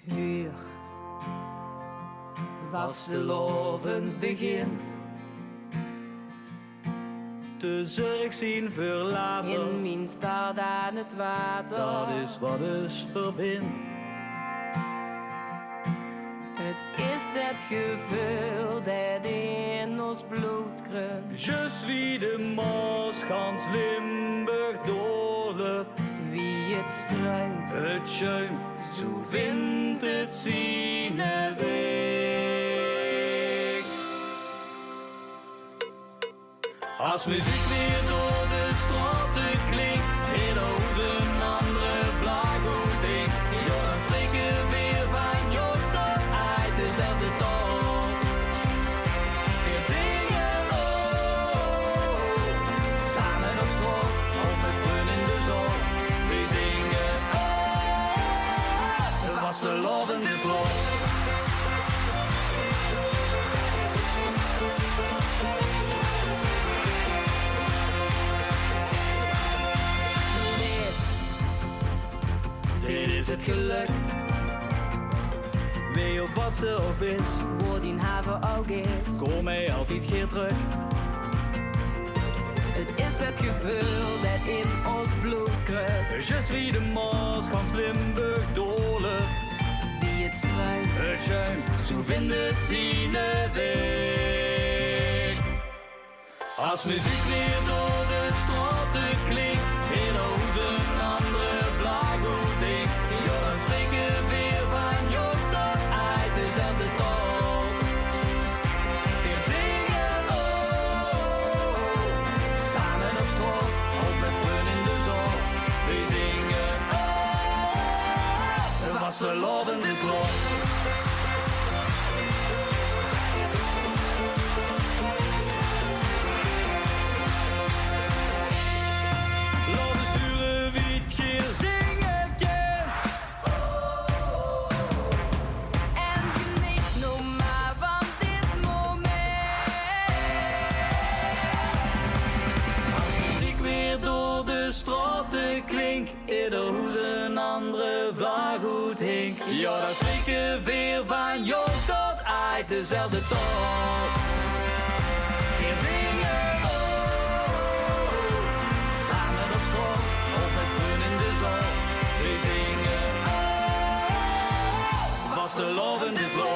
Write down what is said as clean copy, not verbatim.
Hier, vastelovend begint. De zorg zien verlaten. In mijn stad aan het water. Dat is wat ons verbindt. Het is het gevoel dat in ons bloed kruipt. Je suis de Maas, gans Limburg doorloopt. Wie het struint, Het schuim, zo vindt het zijn weg. Als muziek weer door de straten klinkt, in ons een andere vlag goed ik. Ja, dan spreken we weer van jong tot uit dezelfde taal. We zingen oh, samen op straat of met vrienden in de zon. We zingen oh, vastelovend is los. Dit is het geluk. Weet je op wat ze ook is? waar die haven ook is. Kom mij altijd keer terug. Het is het gevoel dat in ons bloed kruipt. Je suis de Maas, gans Limburg doorloopt. Wie het struint, Het schuim, zo vindt het zijn weg. Als muziek weer door de straten klinkt, in ons een andere vlag goed ik. Ja, dan spreken we weer van jong tot uit dezelfde taal. We zingen oh, samen op straat of met vrienden in de zon. We zingen oh, vastelovend is los. Laten sturen wie het hier zingen kent. en geniet nog maar van dit moment. Als muziek weer door de straten klinkt, ieder hoe een andere vlag goed hinkt. Ja, dan spreken we weer van jong tot uit dezelfde taal. We zingen oh, samen op straat of met vrienden in de zon. We zingen oh, vastelovend is los.